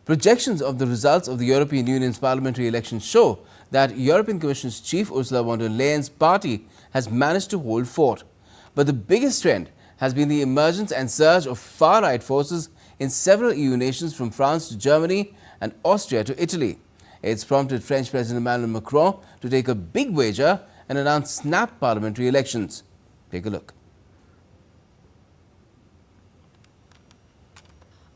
Projections of the results of the European Union's parliamentary elections show that European Commission's chief Ursula von der Leyen's party has managed to hold fort. But the biggest trend has been the emergence and surge of far-right forces in several EU nations, from France to Germany and Austria to Italy. It's prompted French President Emmanuel Macron to take a big wager and announce snap parliamentary elections. Take a look.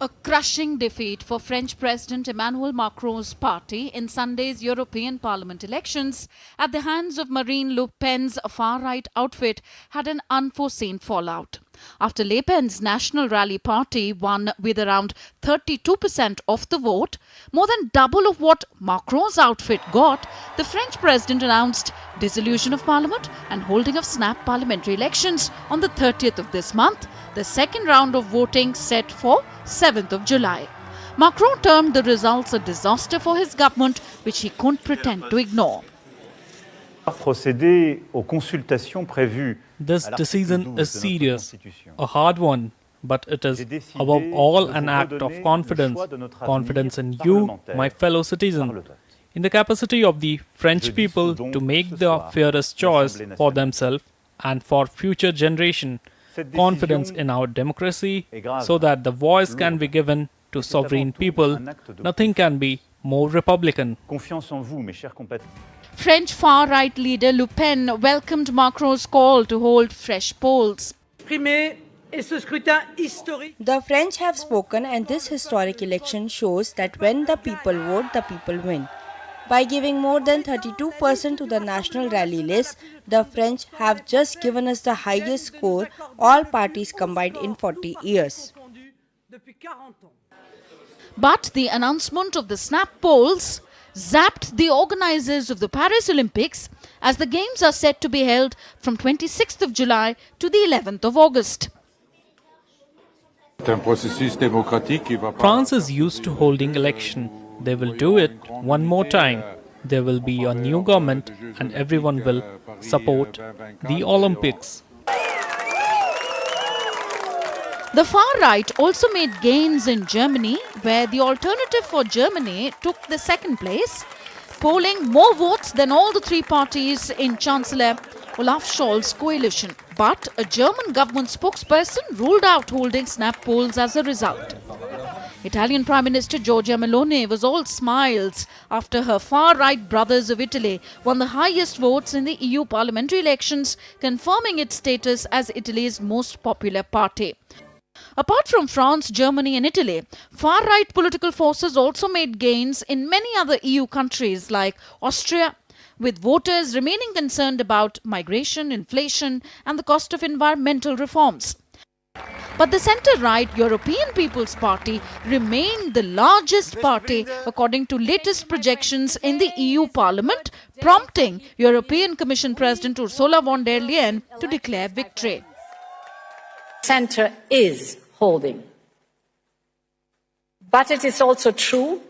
A crushing defeat for French President Emmanuel Macron's party in Sunday's European Parliament elections at the hands of Marine Le Pen's far-right outfit had an unforeseen fallout. After Le Pen's National Rally Party won with around 32% of the vote, more than double of what Macron's outfit got, the French president announced dissolution of parliament and holding of snap parliamentary elections on the 30th of this month, the second round of voting set for 7th of July. Macron termed the results a disaster for his government, which he couldn't pretend to ignore. This decision is serious, a hard one, but it is above all an act of confidence in you, my fellow citizen, in the capacity of the French people to make the fairest choice for themselves and for future generation, confidence in our democracy so that the voice can be given to sovereign people. Nothing can be more Republican. French far-right leader Le Pen welcomed Macron's call to hold fresh polls. The French have spoken, and this historic election shows that when the people vote, the people win. By giving more than 32% to the National Rally list, the French have just given us the highest score all parties combined in 40 years. But the announcement of the snap polls zapped the organizers of the Paris Olympics, as the games are set to be held from 26th of July to the 11th of August. France is used to holding election. They will do it one more time. There will be a new government and everyone will support the Olympics. The far right also made gains in Germany, where the Alternative for Germany took the second place, polling more votes than all the three parties in Chancellor Olaf Scholz's coalition. But a German government spokesperson ruled out holding snap polls as a result. Italian Prime Minister Giorgia Meloni was all smiles after her far-right brothers of Italy won the highest votes in the EU parliamentary elections, confirming its status as Italy's most popular party. Apart from France, Germany and Italy, far-right political forces also made gains in many other EU countries like Austria, with voters remaining concerned about migration, inflation and the cost of environmental reforms. But the centre-right European People's Party remained the largest party according to latest projections in the EU Parliament, prompting European Commission President Ursula von der Leyen to declare victory. Centre is holding. But it is also true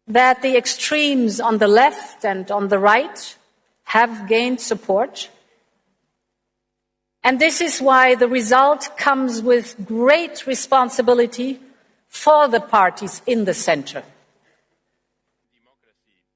that the extremes on the left and on the right have gained support. And this is why the result comes with great responsibility for the parties in the centre.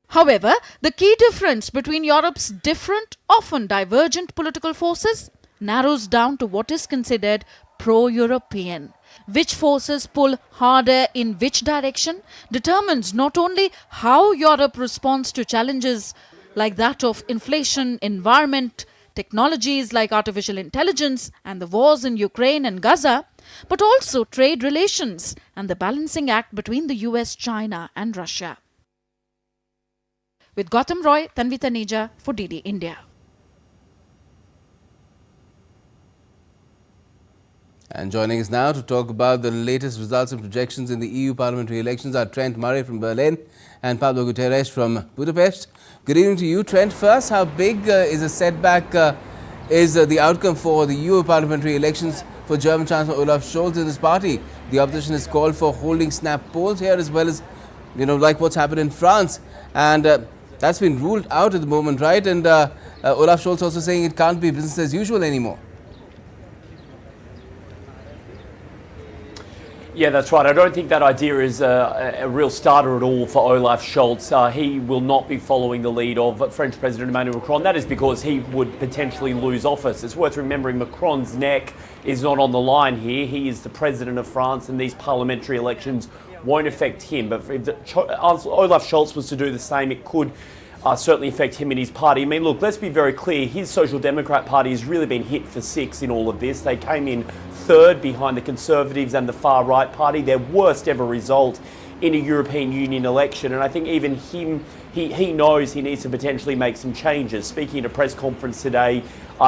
However, the key difference between Europe's different, often divergent political forces narrows down to what is considered pro-European. Which forces pull harder in which direction determines not only how Europe responds to challenges like that of inflation, environment, technologies like artificial intelligence and the wars in Ukraine and Gaza, but also trade relations and the balancing act between the US, China and Russia. With Gautam Roy, Tanvi Taneja for DD India. And joining us now to talk about the latest results and projections in the EU parliamentary elections are Trent Murray from Berlin and Pablo Guterres from Budapest. Good evening to you, Trent. First, how big is a setback is the outcome for the EU parliamentary elections for German Chancellor Olaf Scholz and his party? The opposition has called for holding snap polls here, as well as, like what's happened in France. And that's been ruled out at the moment, right? And Olaf Scholz also saying it can't be business as usual anymore. Yeah, that's right. I don't think that idea is a real starter at all for Olaf Scholz. He will not be following the lead of French President Emmanuel Macron. That is because he would potentially lose office. It's worth remembering Macron's neck is not on the line here. He is the President of France, and these parliamentary elections won't affect him. But if Olaf Scholz was to do the same, it could certainly affect him and his party. I mean, look, let's be very clear. His Social Democrat Party has really been hit for six in all of this. They came in third behind the Conservatives and the Far Right Party, their worst ever result in a European Union election. And I think even him, he knows he needs to potentially make some changes. Speaking at a press conference today,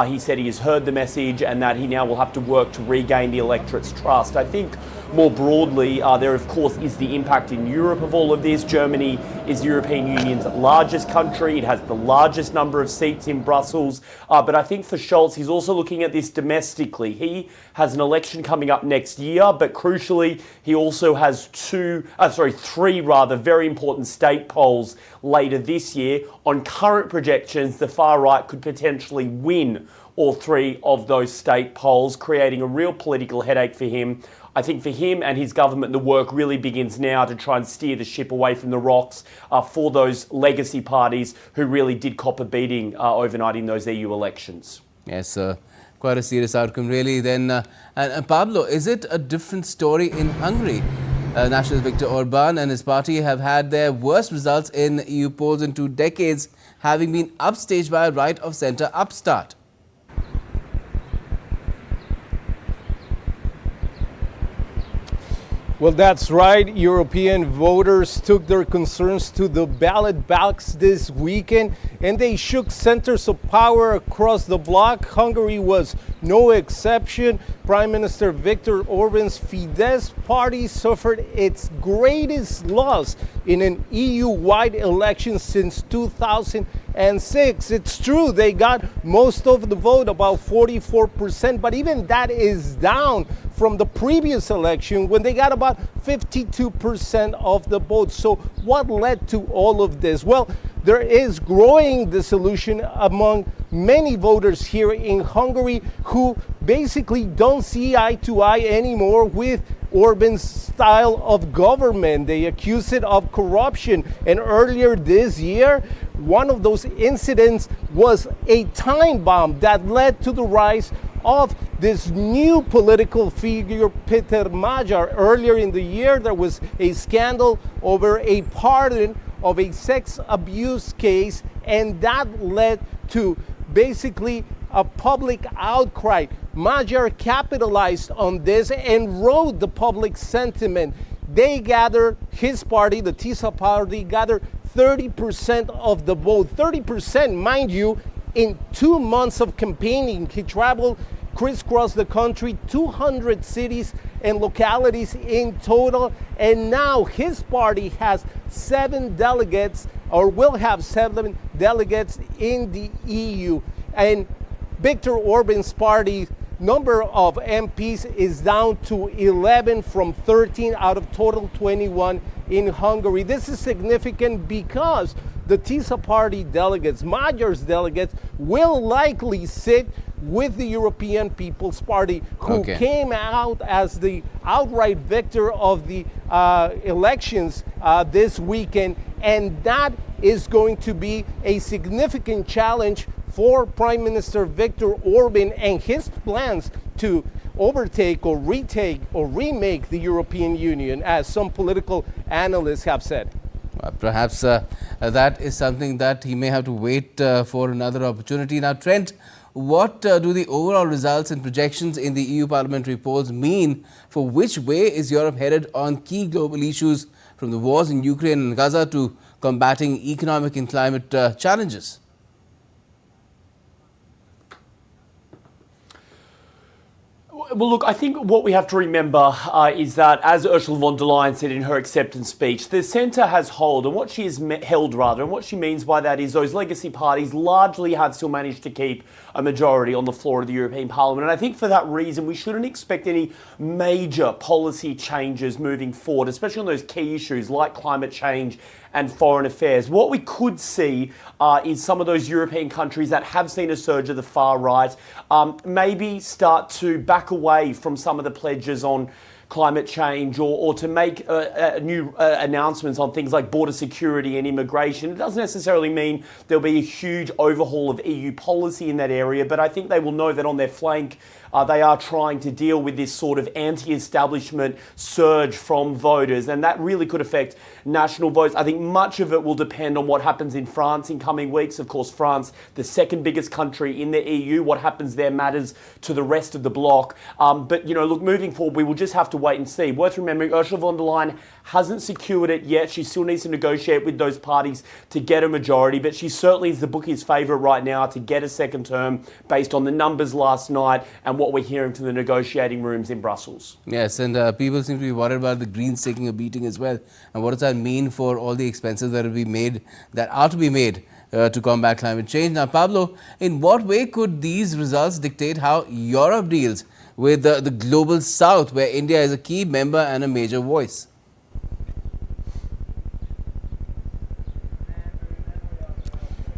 he said he has heard the message and that he now will have to work to regain the electorate's trust. I think more broadly, there of course is the impact in Europe of all of this. Germany is the European Union's largest country. It has the largest number of seats in Brussels. But I think for Scholz, he's also looking at this domestically. He has an election coming up next year, but crucially, he also has three very important state polls later this year. On current projections, the far right could potentially win all three of those state polls, creating a real political headache for him. I think for him and his government, the work really begins now to try and steer the ship away from the rocks for those legacy parties who really did cop a beating overnight in those EU elections. Yes, quite a serious outcome really then. And Pablo, is it a different story in Hungary? Nationalist Viktor Orban and his party have had their worst results in EU polls in 2 decades, having been upstaged by a right-of-centre upstart. Well, that's right. European voters took their concerns to the ballot box this weekend, and they shook centers of power across the bloc. Hungary was no exception. Prime Minister Viktor Orban's Fidesz party suffered its greatest loss in an EU-wide election since 2006. It's true, they got most of the vote, about 44%, but even that is down from the previous election when they got about 52% of the vote. So what led to all of this? Well, there is growing disillusion among many voters here in Hungary who basically don't see eye to eye anymore with Orban's style of government. They accuse it of corruption. And earlier this year, one of those incidents was a time bomb that led to the rise of this new political figure, Peter Magyar. Earlier in the year, there was a scandal over a pardon of a sex abuse case, and that led to basically a public outcry. Magyar capitalized on this and rode the public sentiment. They gathered, his party, the TISA party, gathered 30% of the vote. 30%, mind you, in 2 months of campaigning. He traveled crisscross the country, 200 cities and localities in total, and now his party has 7 delegates, or will have 7 delegates in the EU. And Viktor Orban's party number of MPs is down to 11 from 13 out of total 21 in Hungary. This is significant because the TISA party delegates, Magyar's delegates, will likely sit with the European People's Party, who came out as the outright victor of the elections this weekend. And that is going to be a significant challenge for Prime Minister Viktor Orban and his plans to overtake or retake or remake the European Union, as some political analysts have said. Perhaps that is something that he may have to wait for another opportunity. Now, Trent, what do the overall results and projections in the EU parliamentary polls mean for which way is Europe headed on key global issues, from the wars in Ukraine and Gaza to combating economic and climate challenges? Well, look, I think what we have to remember is that, as Ursula von der Leyen said in her acceptance speech, the centre has held, and what she has held rather, and what she means by that is those legacy parties largely have still managed to keep a majority on the floor of the European Parliament. And I think for that reason, we shouldn't expect any major policy changes moving forward, especially on those key issues like climate change and foreign affairs. What we could see is some of those European countries that have seen a surge of the far right maybe start to back away from some of the pledges on climate change or to make new announcements on things like border security and immigration. It doesn't necessarily mean there'll be a huge overhaul of EU policy in that area, but I think they will know that on their flank they are trying to deal with this sort of anti-establishment surge from voters, and that really could affect national votes. I think much of it will depend on what happens in France in coming weeks. Of course, France, the second biggest country in the EU, what happens there matters to the rest of the bloc. But, you know, look, moving forward, we will just have to wait and see. Worth remembering, Ursula von der Leyen hasn't secured it yet. She still needs to negotiate with those parties to get a majority, but she certainly is the bookies' favourite right now to get a second term based on the numbers last night and what we're hearing from the negotiating rooms in Brussels. Yes, and people seem to be worried about the Greens taking a beating as well. And what does that mean for all the expenses that will be made, that are to be made to combat climate change? Now, Pablo, in what way could these results dictate how Europe deals with the global south, where India is a key member and a major voice?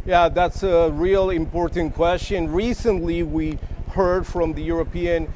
Yeah, that's a real important question. Recently, we heard from the European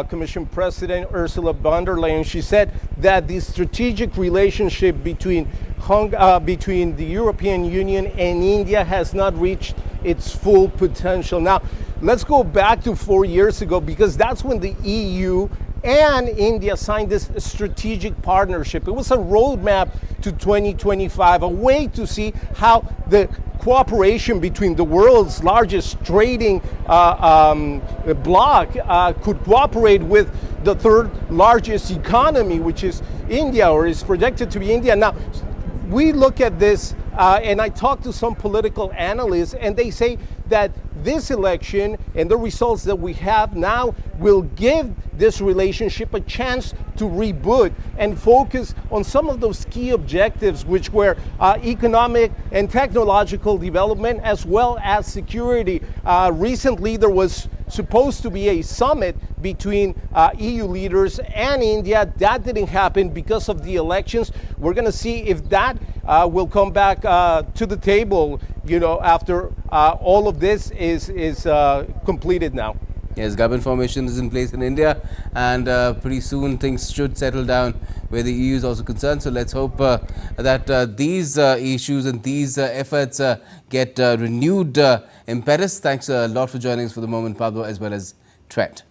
Commission President Ursula von der Leyen. She said that the strategic relationship between the European Union and India has not reached its full potential. Now, let's go back to 4 years ago, because that's when the EU and India signed this strategic partnership. It was a roadmap to 2025, a way to see how the cooperation between the world's largest trading bloc could cooperate with the third largest economy, which is India, or is projected to be India. Now, we look at this, and I talk to some political analysts, and they say that this election and the results that we have now will give this relationship a chance to reboot and focus on some of those key objectives, which were economic and technological development, as well as security. Recently, there was supposed to be a summit between EU leaders and India. That didn't happen because of the elections. We're going to see if that will come back to the table, you know, after all of this is completed now. Yes, government formation is in place in India, and pretty soon things should settle down where the EU is also concerned. So let's hope that these issues and these efforts get renewed impetus. Thanks a lot for joining us for the moment, Pablo, as well as Trent.